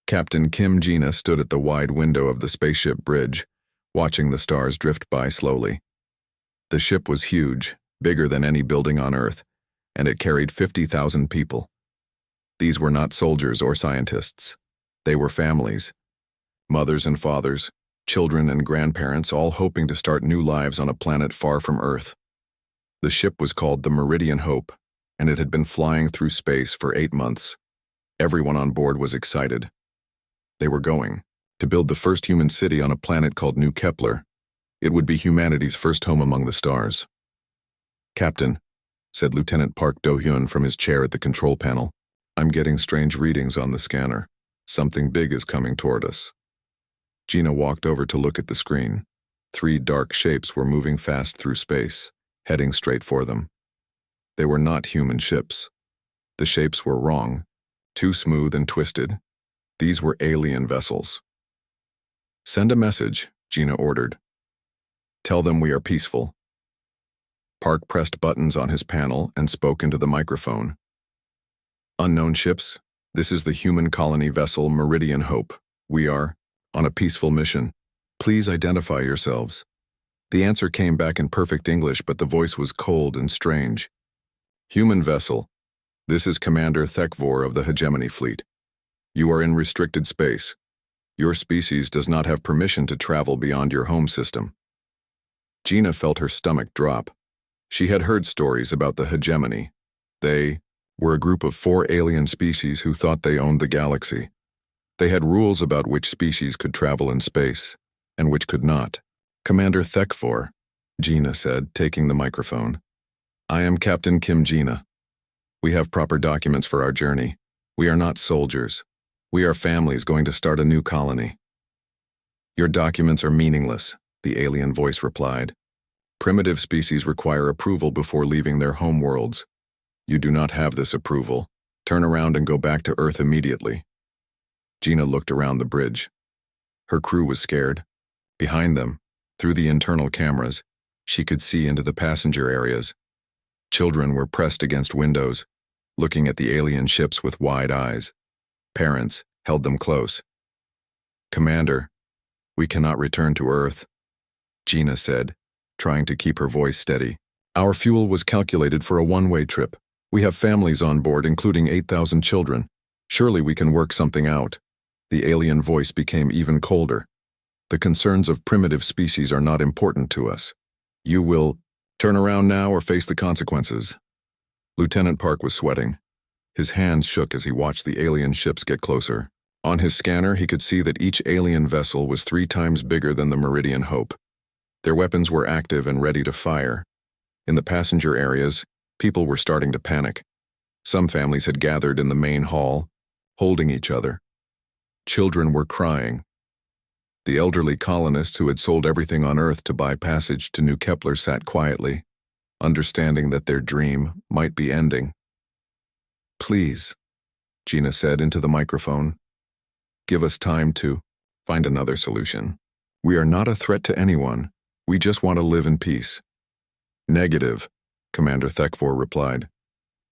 Captain Kim Gina stood at the wide window of the spaceship bridge, watching the stars drift by slowly. The ship was huge, bigger than any building on Earth, and it carried 50,000 people. These were not soldiers or scientists. They were families. Mothers and fathers, children and grandparents, all hoping to start new lives on a planet far from Earth. The ship was called the Meridian Hope, and it had been flying through space for 8 months. Everyone on board was excited. They were going to build the first human city on a planet called New Kepler. It would be humanity's first home among the stars. "Captain," said Lieutenant Park Do-hyun from his chair at the control panel, "I'm getting strange readings on the scanner. Something big is coming toward us." Gina walked over to look at the screen. 3 dark shapes were moving fast through space, heading straight for them. They were not human ships. The shapes were wrong, too smooth and twisted. These were alien vessels. "Send a message," Gina ordered. "Tell them we are peaceful." Park pressed buttons on his panel and spoke into the microphone. "Unknown ships, this is the human colony vessel Meridian Hope. We are on a peaceful mission. Please identify yourselves." The answer came back in perfect English, but the voice was cold and strange. "Human vessel, this is Commander Thekvor of the Hegemony Fleet. You are in restricted space. Your species does not have permission to travel beyond your home system." Gina felt her stomach drop. She had heard stories about the Hegemony. They were a group of 4 alien species who thought they owned the galaxy. They had rules about which species could travel in space, and which could not. "Commander Thekvor," Gina said, taking the microphone. "I am Captain Kim Gina. We have proper documents for our journey. We are not soldiers. We are families going to start a new colony." "Your documents are meaningless," the alien voice replied. "Primitive species require approval before leaving their home worlds. You do not have this approval. Turn around and go back to Earth immediately." Gina looked around the bridge. Her crew was scared. Behind them, through the internal cameras, she could see into the passenger areas. Children were pressed against windows, looking at the alien ships with wide eyes. Parents held them close. "Commander, we cannot return to Earth," Gina said, trying to keep her voice steady. "Our fuel was calculated for a one-way trip. We have families on board, including 8,000 children. Surely we can work something out." The alien voice became even colder. "The concerns of primitive species are not important to us. You will turn around now or face the consequences." Lieutenant Park was sweating. His hands shook as he watched the alien ships get closer. On his scanner, he could see that each alien vessel was 3 times bigger than the Meridian Hope. Their weapons were active and ready to fire. In the passenger areas, people were starting to panic. Some families had gathered in the main hall, holding each other. Children were crying. The elderly colonists who had sold everything on Earth to buy passage to New Kepler sat quietly, understanding that their dream might be ending. "Please," Gina said into the microphone, "give us time to find another solution. We are not a threat to anyone. We just want to live in peace." "Negative," Commander Thekvor replied.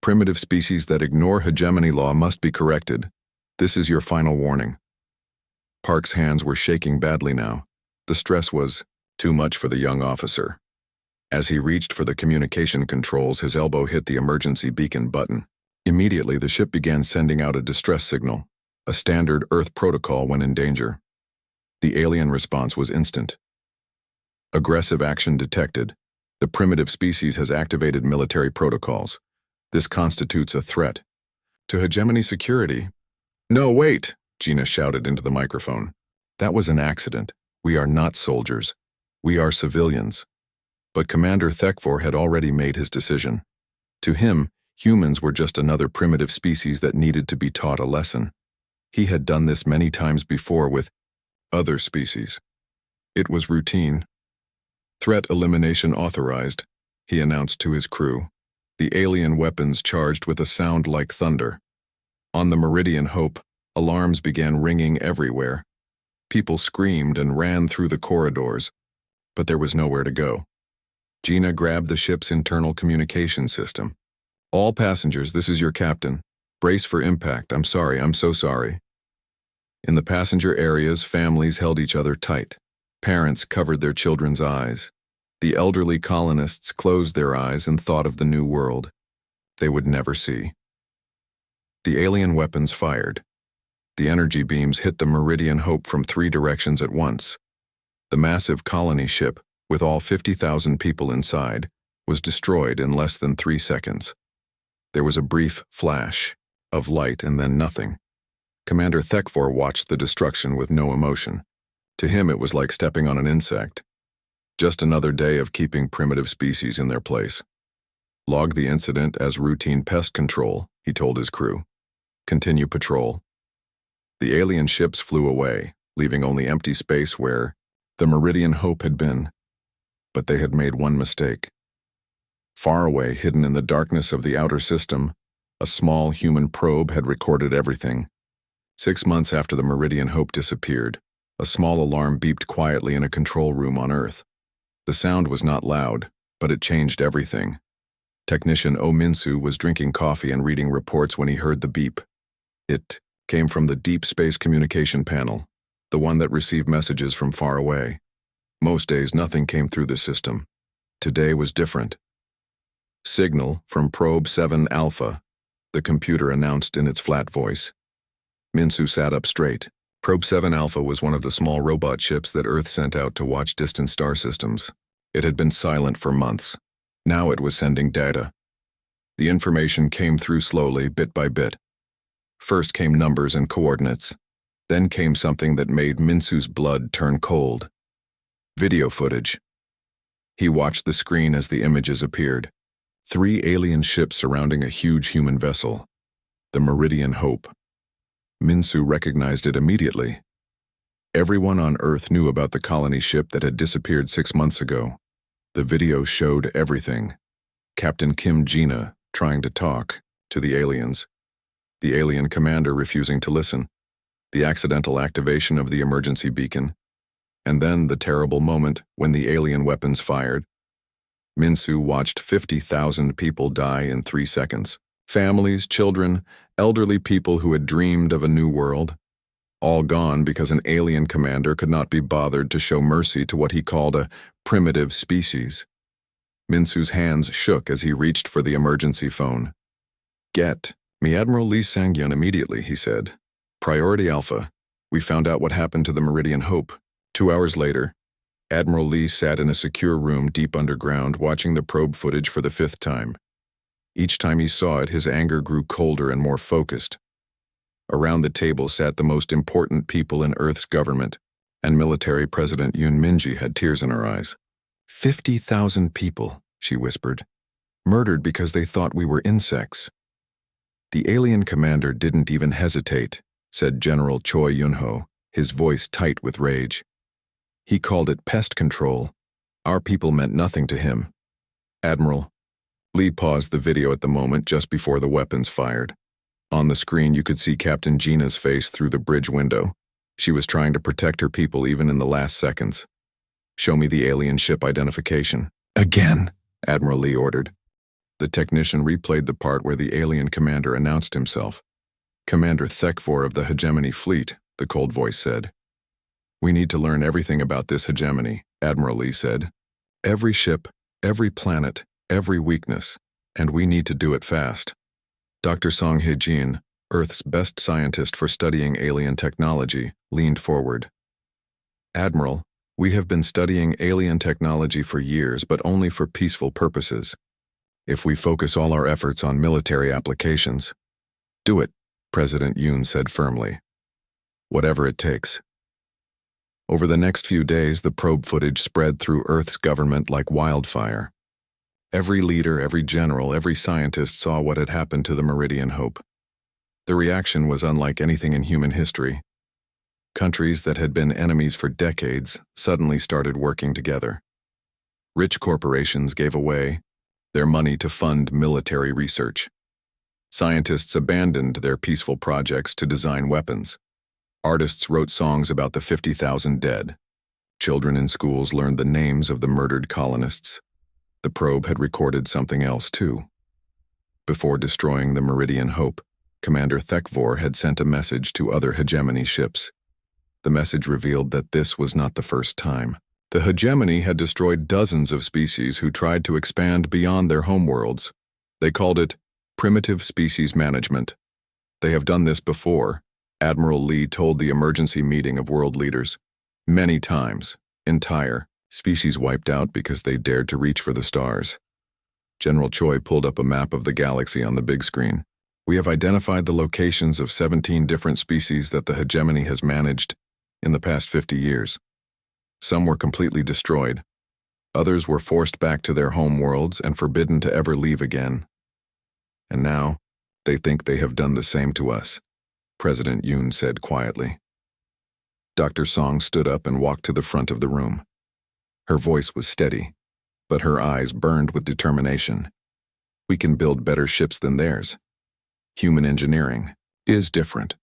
"Primitive species that ignore hegemony law must be corrected. This is your final warning." Park's hands were shaking badly now. The stress was too much for the young officer. As he reached for the communication controls, his elbow hit the emergency beacon button. Immediately, the ship began sending out a distress signal, a standard Earth protocol when in danger. The alien response was instant. "Aggressive action detected. The primitive species has activated military protocols. This constitutes a threat to hegemony security." "No, wait!" Gina shouted into the microphone. "That was an accident. We are not soldiers. We are civilians." But Commander Thekvor had already made his decision. To him, humans were just another primitive species that needed to be taught a lesson. He had done this many times before with other species. It was routine. "Threat elimination authorized," he announced to his crew. The alien weapons charged with a sound like thunder. On the Meridian Hope, alarms began ringing everywhere. People screamed and ran through the corridors, but there was nowhere to go. Gina grabbed the ship's internal communication system. "All passengers, this is your captain. Brace for impact. I'm sorry, I'm so sorry." In the passenger areas, families held each other tight. Parents covered their children's eyes. The elderly colonists closed their eyes and thought of the new world they would never see. The alien weapons fired. The energy beams hit the Meridian Hope from 3 directions at once. The massive colony ship, with all 50,000 people inside, was destroyed in less than 3 seconds. There was a brief flash of light and then nothing. Commander Thekfor watched the destruction with no emotion. To him it was like stepping on an insect. Just another day of keeping primitive species in their place. Log the incident as routine pest control, he told his crew. Continue patrol. The alien ships flew away, leaving only empty space where the Meridian Hope had been. But they had made one mistake. Far away, hidden in the darkness of the outer system, a small human probe had recorded everything. 6 months after the Meridian Hope disappeared, a small alarm beeped quietly in a control room on Earth. The sound was not loud, but it changed everything. Technician O Minsu was drinking coffee and reading reports when he heard the beep. It came from the Deep Space Communication Panel, the one that received messages from far away. Most days nothing came through the system. Today was different. Signal from Probe 7 Alpha, the computer announced in its flat voice. Minsu sat up straight. Probe 7 Alpha was one of the small robot ships that Earth sent out to watch distant star systems. It had been silent for months. Now it was sending data. The information came through slowly, bit by bit. First came numbers and coordinates. Then came something that made Minsu's blood turn cold. Video footage. He watched the screen as the images appeared. 3 alien ships surrounding a huge human vessel. The Meridian Hope. Minsu recognized it immediately. Everyone on Earth knew about the colony ship that had disappeared 6 months ago. The video showed everything. Captain Kim Gina trying to talk to the aliens. The alien commander refusing to listen. The accidental activation of the emergency beacon. And then the terrible moment when the alien weapons fired. Minsu watched 50,000 people die in 3 seconds. Families, children, elderly people who had dreamed of a new world. All gone because an alien commander could not be bothered to show mercy to what he called a primitive species. Minsu's hands shook as he reached for the emergency phone. Get me Admiral Lee Sang-yun immediately, he said. Priority Alpha. We found out what happened to the Meridian Hope. 2 hours later, Admiral Lee sat in a secure room deep underground watching the probe footage for the 5th time. Each time he saw it, his anger grew colder and more focused. Around the table sat the most important people in Earth's government, and military President Yoon Minji had tears in her eyes. 50,000 people, she whispered, murdered because they thought we were insects. The alien commander didn't even hesitate, said General Choi Yun-ho, his voice tight with rage. He called it pest control. Our people meant nothing to him. Admiral. Lee paused the video at the moment just before the weapons fired. On the screen you could see Captain Gina's face through the bridge window. She was trying to protect her people even in the last seconds. Show me the alien ship identification. Again, Admiral Lee ordered. The technician replayed the part where the alien commander announced himself. Commander Thekfor of the Hegemony Fleet, the cold voice said. We need to learn everything about this hegemony, Admiral Lee said. Every ship, every planet, every weakness, and we need to do it fast. Dr. Song Hye-jin, Earth's best scientist for studying alien technology, leaned forward. Admiral, we have been studying alien technology for years, but only for peaceful purposes. If we focus all our efforts on military applications. Do it, President Yoon said firmly. Whatever it takes. Over the next few days, the probe footage spread through Earth's government like wildfire. Every leader, every general, every scientist saw what had happened to the Meridian Hope. The reaction was unlike anything in human history. Countries that had been enemies for decades suddenly started working together. Rich corporations gave away their money to fund military research. Scientists abandoned their peaceful projects to design weapons. Artists wrote songs about the 50,000 dead. Children in schools learned the names of the murdered colonists. The probe had recorded something else, too. Before destroying the Meridian Hope, Commander Thekfor had sent a message to other hegemony ships. The message revealed that this was not the first time. The hegemony had destroyed dozens of species who tried to expand beyond their homeworlds. They called it primitive species management. They have done this before, Admiral Lee told the emergency meeting of world leaders. Many times, entire species wiped out because they dared to reach for the stars. General Choi pulled up a map of the galaxy on the big screen. We have identified the locations of 17 different species that the hegemony has managed in the past 50 years. Some were completely destroyed. Others were forced back to their home worlds and forbidden to ever leave again. And now, they think they have done the same to us, President Yoon said quietly. Dr. Song stood up and walked to the front of the room. Her voice was steady, but her eyes burned with determination. We can build better ships than theirs. Human engineering is different.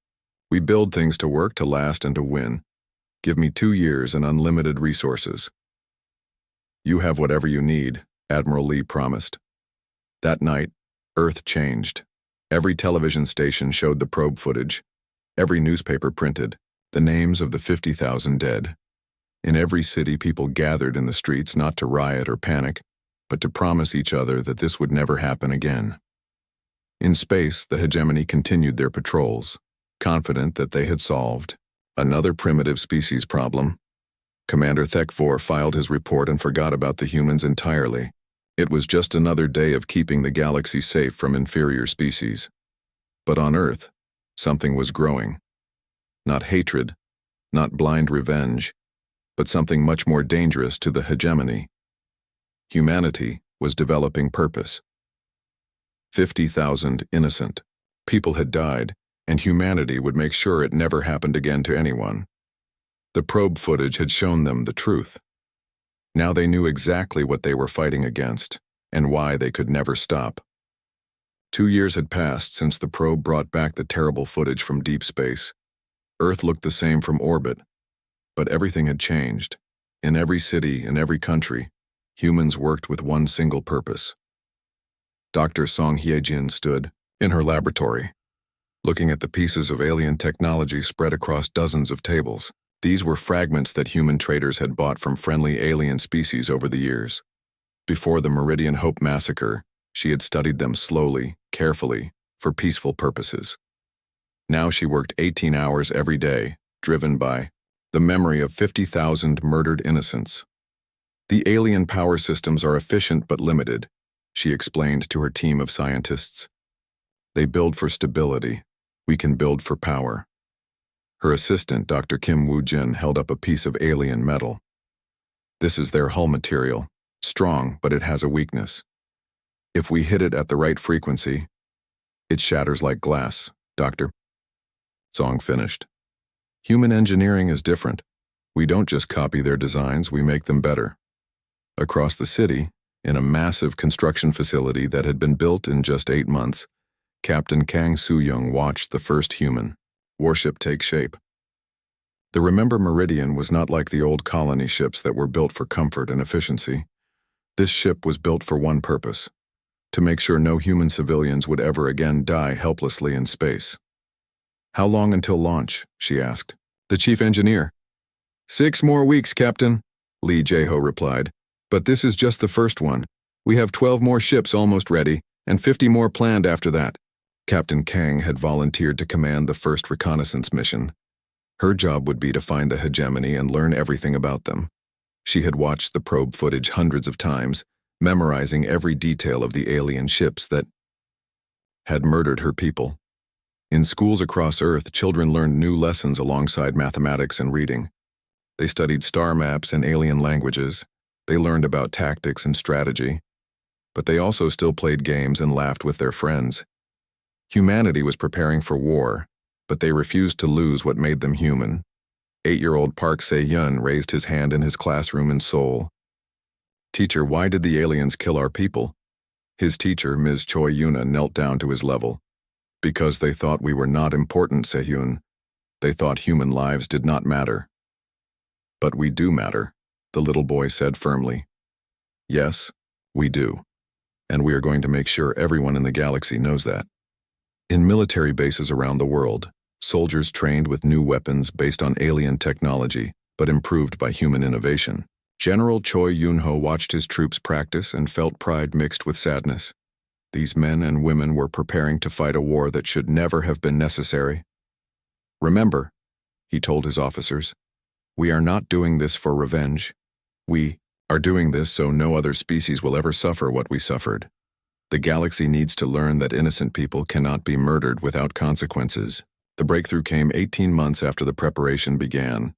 We build things to work, to last, and to win. Give me 2 years and unlimited resources. You have whatever you need, Admiral Lee promised. That night, Earth changed. Every television station showed the probe footage. Every newspaper printed the names of the 50,000 dead. In every city, people gathered in the streets not to riot or panic, but to promise each other that this would never happen again. In space, the hegemony continued their patrols, confident that they had solved another primitive species problem. Commander Thekvor filed his report and forgot about the humans entirely. It was just another day of keeping the galaxy safe from inferior species. But on Earth, something was growing. Not hatred, not blind revenge, but something much more dangerous to the hegemony. Humanity was developing purpose. 50,000 innocent people had died, and humanity would make sure it never happened again to anyone. The probe footage had shown them the truth. Now they knew exactly what they were fighting against, and why they could never stop. 2 years had passed since the probe brought back the terrible footage from deep space. Earth looked the same from orbit, but everything had changed. In every city, in every country, humans worked with one single purpose. Dr. Song Hye-jin stood in her laboratory, looking at the pieces of alien technology spread across dozens of tables. These were fragments that human traders had bought from friendly alien species over the years. Before the Meridian Hope massacre, she had studied them slowly, carefully, for peaceful purposes. Now she worked 18 hours every day, driven by the memory of 50,000 murdered innocents. The alien power systems are efficient but limited, she explained to her team of scientists. They build for stability. We can build for power. Her assistant, Dr. Kim Woo-jin, held up a piece of alien metal. This is their hull material. Strong, but it has a weakness. If we hit it at the right frequency, it shatters like glass, Doctor. Song finished. Human engineering is different. We don't just copy their designs, we make them better. Across the city, in a massive construction facility that had been built in just 8 months, Captain Kang Soo-young watched the first human warship take shape. The Remember Meridian was not like the old colony ships that were built for comfort and efficiency. This ship was built for one purpose: to make sure no human civilians would ever again die helplessly in space. How long until launch? She asked. The chief engineer. 6 more weeks, Captain, Lee Jae-ho replied. But this is just the first one. We have 12 more ships almost ready, and 50 more planned after that. Captain Kang had volunteered to command the first reconnaissance mission. Her job would be to find the hegemony and learn everything about them. She had watched the probe footage hundreds of times, memorizing every detail of the alien ships that had murdered her people. In schools across Earth, children learned new lessons alongside mathematics and reading. They studied star maps and alien languages. They learned about tactics and strategy. But they also still played games and laughed with their friends. Humanity was preparing for war, but they refused to lose what made them human. 8-year-old Park Se-yeon raised his hand in his classroom in Seoul. Teacher, why did the aliens kill our people? His teacher, Ms. Choi Yuna, knelt down to his level. Because they thought we were not important, Se-hyun. They thought human lives did not matter. But we do matter, the little boy said firmly. Yes, we do. And we are going to make sure everyone in the galaxy knows that. In military bases around the world, soldiers trained with new weapons based on alien technology, but improved by human innovation. General Choi Yun-ho watched his troops practice and felt pride mixed with sadness. These men and women were preparing to fight a war that should never have been necessary. "Remember," he told his officers, "we are not doing this for revenge. We are doing this so no other species will ever suffer what we suffered. The galaxy needs to learn that innocent people cannot be murdered without consequences." The breakthrough came 18 months after the preparation began.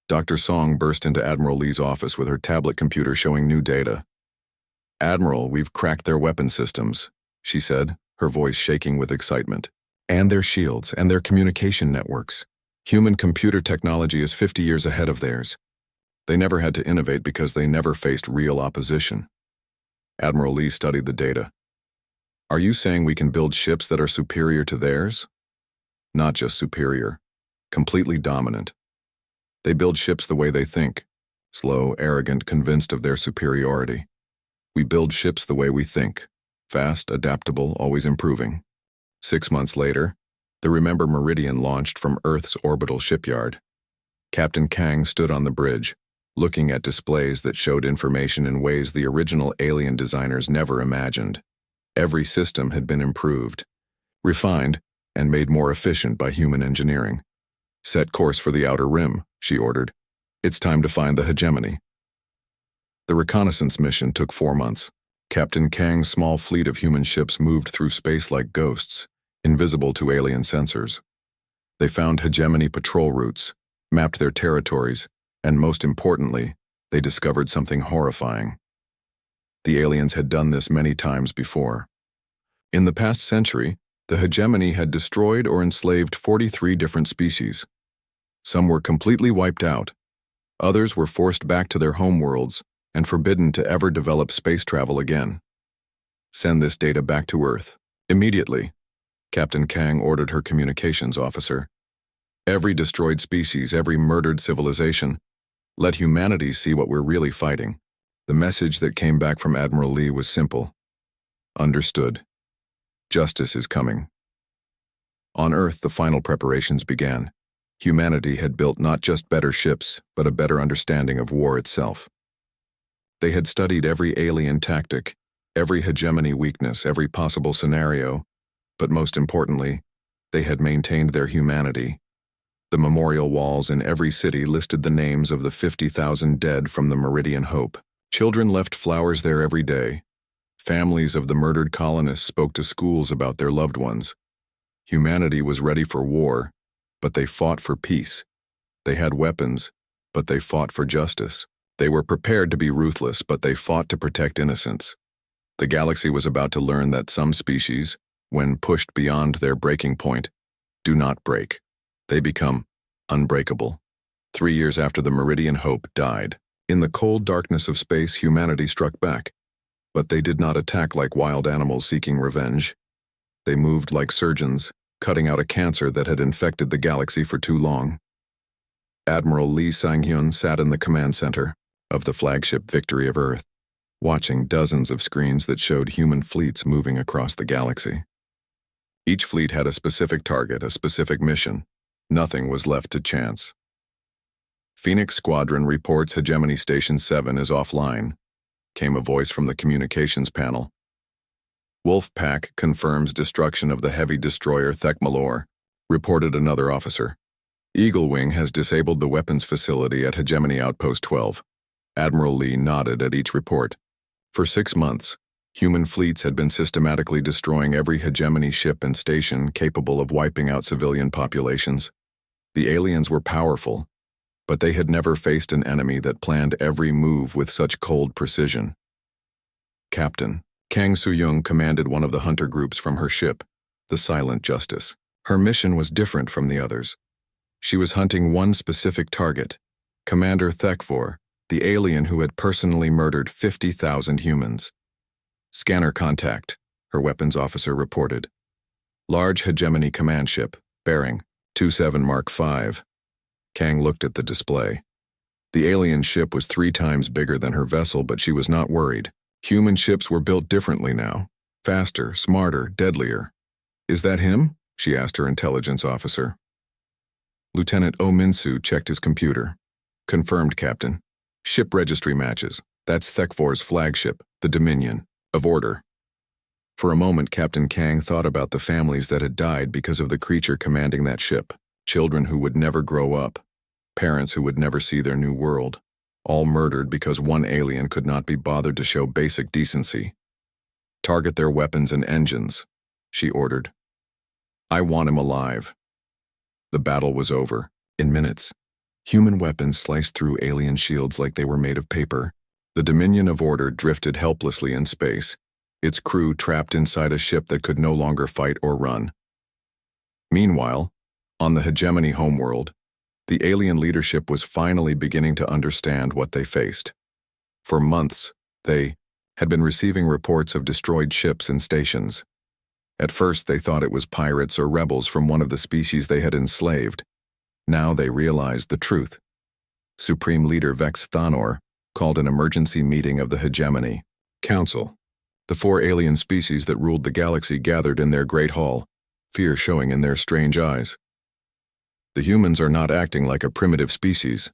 Dr. Song burst into Admiral Lee's office with her tablet computer showing new data. "Admiral, we've cracked their weapon systems," she said, her voice shaking with excitement. "And their shields, and their communication networks. Human computer technology is 50 years ahead of theirs. They never had to innovate because they never faced real opposition." Admiral Lee studied the data. "Are you saying we can build ships that are superior to theirs?" "Not just superior, completely dominant. They build ships the way they think, slow, arrogant, convinced of their superiority. We build ships the way we think, fast, adaptable, always improving." 6 months later, the Remember Meridian launched from Earth's orbital shipyard. Captain Kang stood on the bridge, looking at displays that showed information in ways the original alien designers never imagined. Every system had been improved, refined, and made more efficient by human engineering. "Set course for the outer rim," she ordered. "It's time to find the hegemony." The reconnaissance mission took 4 months. Captain Kang's small fleet of human ships moved through space like ghosts, invisible to alien sensors. They found hegemony patrol routes, mapped their territories, and most importantly, they discovered something horrifying. The aliens had done this many times before. In the past century, the hegemony had destroyed or enslaved 43 different species. Some were completely wiped out. Others were forced back to their homeworlds and forbidden to ever develop space travel again. "Send this data back to Earth, immediately," Captain Kang ordered her communications officer. "Every destroyed species, every murdered civilization. Let humanity see what we're really fighting." The message that came back from Admiral Lee was simple. "Understood. Justice is coming." On Earth, the final preparations began. Humanity had built not just better ships, but a better understanding of war itself. They had studied every alien tactic, every hegemony weakness, every possible scenario, but most importantly, they had maintained their humanity. The memorial walls in every city listed the names of the 50,000 dead from the Meridian Hope. Children left flowers there every day. Families of the murdered colonists spoke to schools about their loved ones. Humanity was ready for war, but they fought for peace. They had weapons, but they fought for justice. They were prepared to be ruthless, but they fought to protect innocence. The galaxy was about to learn that some species, when pushed beyond their breaking point, do not break. They become unbreakable. 3 years after the Meridian Hope died, in the cold darkness of space, humanity struck back. But they did not attack like wild animals seeking revenge. They moved like surgeons, cutting out a cancer that had infected the galaxy for too long. Admiral Lee Sang-hyun sat in the command center of the flagship Victory of Earth, watching dozens of screens that showed human fleets moving across the galaxy. Each fleet had a specific target, a specific mission. Nothing was left to chance. "Phoenix Squadron reports Hegemony Station 7 is offline," came a voice from the communications panel. "Wolf Pack confirms destruction of the heavy destroyer Thekmalor," reported another officer. "Eagle Wing has disabled the weapons facility at Hegemony Outpost 12. Admiral Lee nodded at each report. For 6 months, human fleets had been systematically destroying every hegemony ship and station capable of wiping out civilian populations. The aliens were powerful, but they had never faced an enemy that planned every move with such cold precision. Captain Kang Soo-young commanded one of the hunter groups from her ship, the Silent Justice. Her mission was different from the others. She was hunting one specific target, Commander Thekvor, the alien who had personally murdered 50,000 humans. "Scanner contact," her weapons officer reported. "Large hegemony command ship, bearing 27 Mark 5. Kang looked at the display. The alien ship was 3 times bigger than her vessel, but she was not worried. Human ships were built differently now. Faster, smarter, deadlier. "Is that him?" she asked her intelligence officer. Lieutenant Ominsu checked his computer. Confirmed, Captain. Ship registry matches. That's Thekfor's flagship, the Dominion, of Order. For a moment, Captain Kang thought about the families that had died because of the creature commanding that ship. Children who would never grow up. Parents who would never see their new world. All murdered because one alien could not be bothered to show basic decency. Target their weapons and engines, she ordered. I want him alive. The battle was over. In minutes, human weapons sliced through alien shields like they were made of paper. The Dominion of Order drifted helplessly in space, its crew trapped inside a ship that could no longer fight or run. Meanwhile, on the hegemony homeworld, the alien leadership was finally beginning to understand what they faced. For months, they had been receiving reports of destroyed ships and stations. At first, they thought it was pirates or rebels from one of the species they had enslaved. Now they realized the truth. Supreme Leader Vex Thanor called an emergency meeting of the Hegemony Council. The 4 alien species that ruled the galaxy gathered in their great hall, fear showing in their strange eyes. The humans are not acting like a primitive species,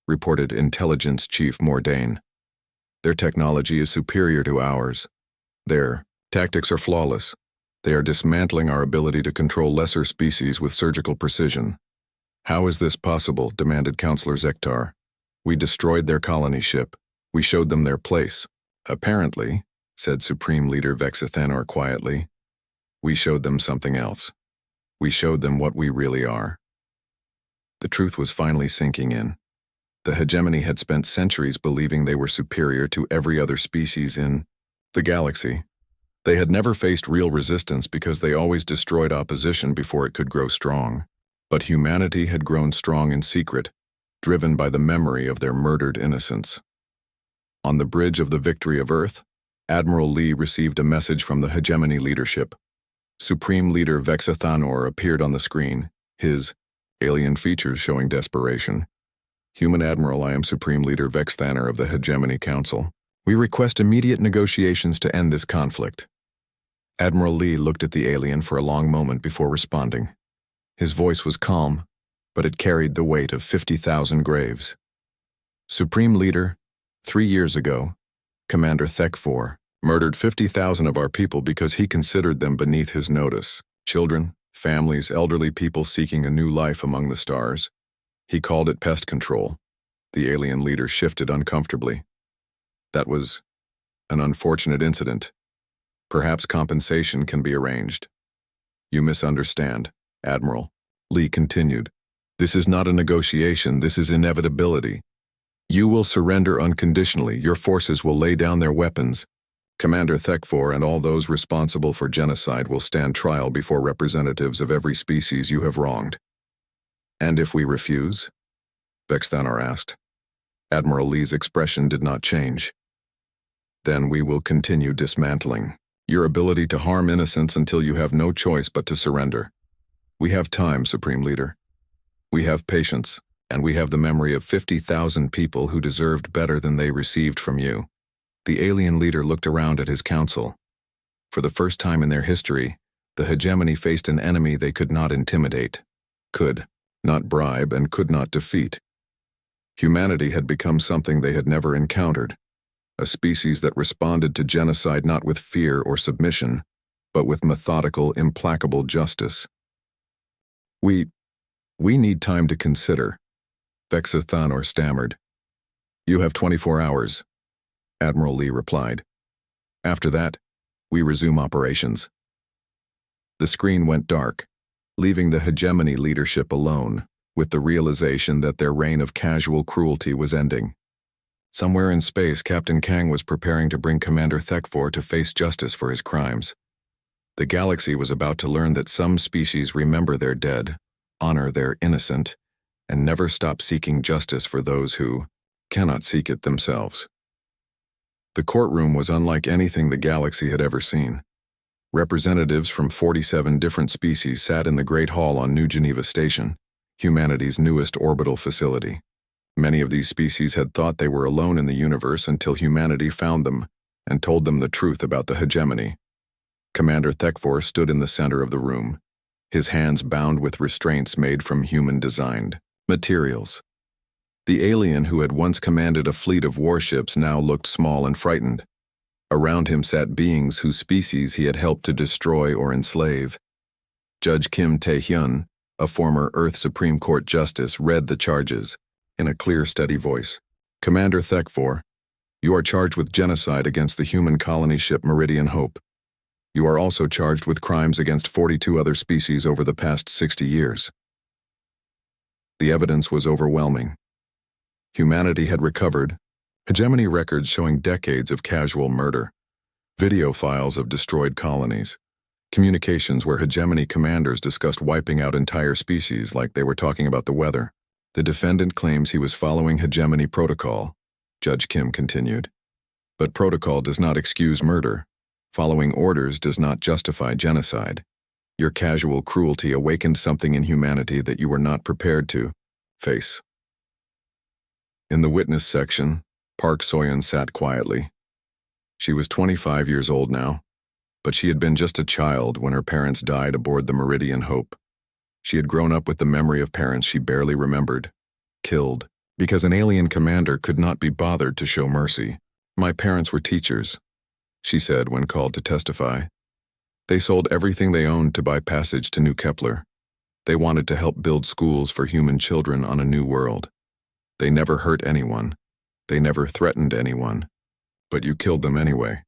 reported Intelligence Chief Mordain. Their technology is superior to ours. Their tactics are flawless. They are dismantling our ability to control lesser species with surgical precision. How is this possible? Demanded Counselor Zektar. We destroyed their colony ship. We showed them their place. Apparently, said Supreme Leader Vexithanor quietly, we showed them something else. We showed them what we really are. The truth was finally sinking in. The hegemony had spent centuries believing they were superior to every other species in the galaxy. They had never faced real resistance because they always destroyed opposition before it could grow strong. But humanity had grown strong in secret, driven by the memory of their murdered innocents. On the bridge of the Victory of Earth, Admiral Lee received a message from the hegemony leadership. Supreme Leader Vexithanor appeared on the screen, his alien features showing desperation. Human Admiral, I am Supreme Leader Vexthanor of the Hegemony Council. We request immediate negotiations to end this conflict. Admiral Lee looked at the alien for a long moment before responding. His voice was calm, but it carried the weight of 50,000 graves. Supreme Leader, 3 years ago, Commander Thekfor murdered 50,000 of our people because he considered them beneath his notice. Children, families, elderly people seeking a new life among the stars. He called it pest control. The alien leader shifted uncomfortably. That was an unfortunate incident. Perhaps compensation can be arranged. You misunderstand, Admiral. Lee continued. This is not a negotiation, this is inevitability. You will surrender unconditionally, your forces will lay down their weapons. Commander Thekfor and all those responsible for genocide will stand trial before representatives of every species you have wronged. And if we refuse? Vexthanor asked. Admiral Lee's expression did not change. Then we will continue dismantling your ability to harm innocents until you have no choice but to surrender. We have time, Supreme Leader. We have patience, and we have the memory of 50,000 people who deserved better than they received from you. The alien leader looked around at his council. For the first time in their history, the hegemony faced an enemy they could not intimidate, could not bribe, and could not defeat. Humanity had become something they had never encountered, a species that responded to genocide not with fear or submission, but with methodical, implacable justice. We need time to consider, Vexithanor stammered. You have 24 hours, Admiral Lee replied. After that, we resume operations. The screen went dark, leaving the hegemony leadership alone, with the realization that their reign of casual cruelty was ending. Somewhere in space, Captain Kang was preparing to bring Commander Thekfor to face justice for his crimes. The galaxy was about to learn that some species remember their dead, honor their innocent, and never stop seeking justice for those who cannot seek it themselves. The courtroom was unlike anything the galaxy had ever seen. Representatives from 47 different species sat in the Great Hall on New Geneva Station, humanity's newest orbital facility. Many of these species had thought they were alone in the universe until humanity found them and told them the truth about the hegemony. Commander Thekfor stood in the center of the room, his hands bound with restraints made from human-designed materials. The alien who had once commanded a fleet of warships now looked small and frightened. Around him sat beings whose species he had helped to destroy or enslave. Judge Kim Tae-hyun, a former Earth Supreme Court justice, read the charges in a clear, steady voice. Commander Thekfor, you are charged with genocide against the human colony ship Meridian Hope. You are also charged with crimes against 42 other species over the past 60 years. The evidence was overwhelming. Humanity had recovered hegemony records showing decades of casual murder, video files of destroyed colonies, communications where hegemony commanders discussed wiping out entire species like they were talking about the weather. The defendant claims he was following hegemony protocol, Judge Kim continued. But protocol does not excuse murder. Following orders does not justify genocide. Your casual cruelty awakened something in humanity that you were not prepared to face. In the witness section, Park Soyeon sat quietly. She was 25 years old now, but she had been just a child when her parents died aboard the Meridian Hope. She had grown up with the memory of parents she barely remembered, killed, because an alien commander could not be bothered to show mercy. My parents were teachers, she said when called to testify. They sold everything they owned to buy passage to New Kepler. They wanted to help build schools for human children on a new world. They never hurt anyone. They never threatened anyone. But you killed them anyway.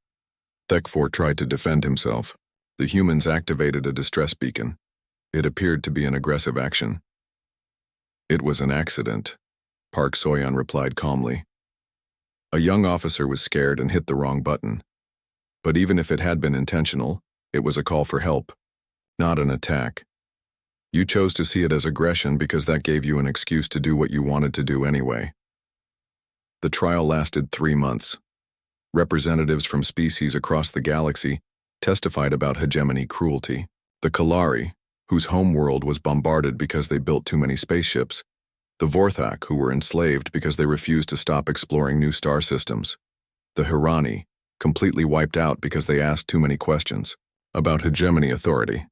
Thekfor tried to defend himself. The humans activated a distress beacon. It appeared to be an aggressive action. It was an accident, Park Soyeon replied calmly. A young officer was scared and hit the wrong button. But even if it had been intentional, it was a call for help, not an attack. You chose to see it as aggression because that gave you an excuse to do what you wanted to do anyway. The trial lasted 3 months. Representatives from species across the galaxy testified about hegemony cruelty. The Kalari, whose homeworld was bombarded because they built too many spaceships. The Vorthak, who were enslaved because they refused to stop exploring new star systems. The Hirani, completely wiped out because they asked too many questions about hegemony authority.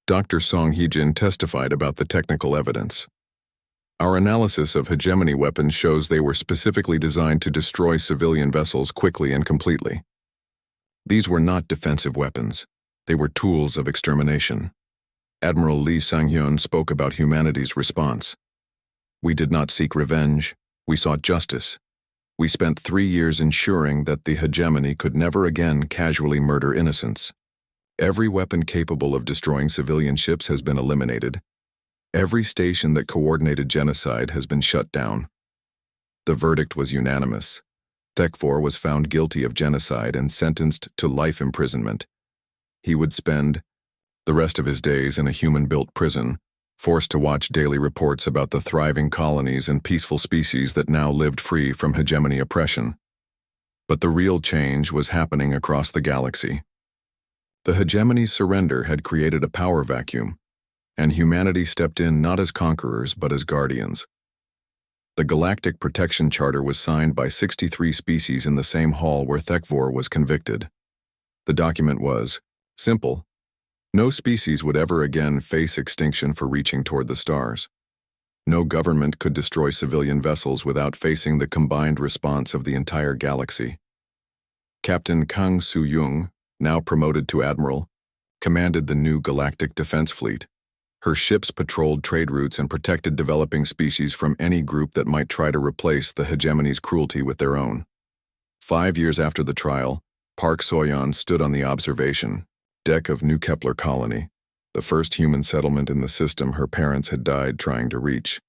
Dr. Song Hee-jin testified about the technical evidence. Our analysis of hegemony weapons shows they were specifically designed to destroy civilian vessels quickly and completely. These were not defensive weapons. They were tools of extermination. Admiral Lee Sang-hyun spoke about humanity's response. We did not seek revenge. We sought justice. We spent 3 years ensuring that the hegemony could never again casually murder innocents. Every weapon capable of destroying civilian ships has been eliminated. Every station that coordinated genocide has been shut down. The verdict was unanimous. Thekfor was found guilty of genocide and sentenced to life imprisonment. He would spend the rest of his days in a human-built prison, forced to watch daily reports about the thriving colonies and peaceful species that now lived free from hegemony oppression. But the real change was happening across the galaxy. The hegemony's surrender had created a power vacuum, and humanity stepped in not as conquerors but as guardians. The Galactic Protection Charter was signed by 63 species in the same hall where Thekfor was convicted. The document was simple. No species would ever again face extinction for reaching toward the stars. No government could destroy civilian vessels without facing the combined response of the entire galaxy. Captain Kang Soo-young, now promoted to admiral, commanded the new Galactic Defense Fleet. Her ships patrolled trade routes and protected developing species from any group that might try to replace the hegemony's cruelty with their own. 5 years after the trial, Park Soyeon stood on the observation deck of New Kepler Colony, the first human settlement in the system her parents had died trying to reach.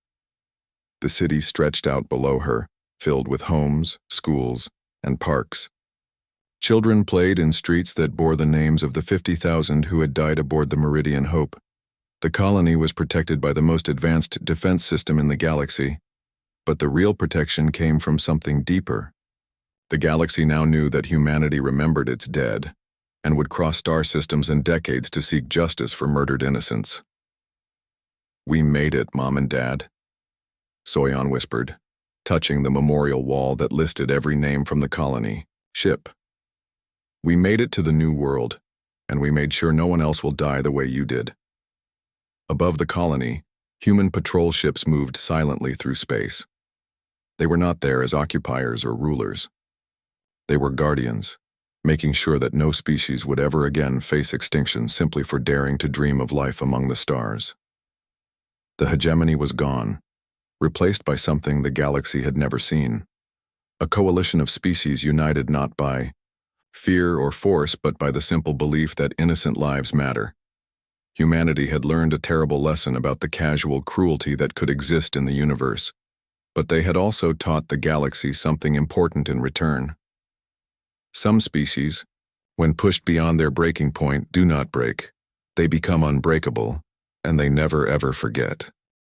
The city stretched out below her, filled with homes, schools, and parks. Children played in streets that bore the names of the 50,000 who had died aboard the Meridian Hope. The colony was protected by the most advanced defense system in the galaxy, but the real protection came from something deeper. The galaxy now knew that humanity remembered its dead, and would cross star systems in decades to seek justice for murdered innocents. We made it, Mom and Dad, Soyeon whispered, touching the memorial wall that listed every name from the colony ship. We made it to the new world, and we made sure no one else will die the way you did. Above the colony, human patrol ships moved silently through space. They were not there as occupiers or rulers. They were guardians, making sure that no species would ever again face extinction simply for daring to dream of life among the stars. The hegemony was gone, replaced by something the galaxy had never seen. A coalition of species united not by fear or force but by the simple belief that innocent lives matter. Humanity had learned a terrible lesson about the casual cruelty that could exist in the universe, but they had also taught the galaxy something important in return. Some species, when pushed beyond their breaking point, do not break. They become unbreakable, and they never ever forget.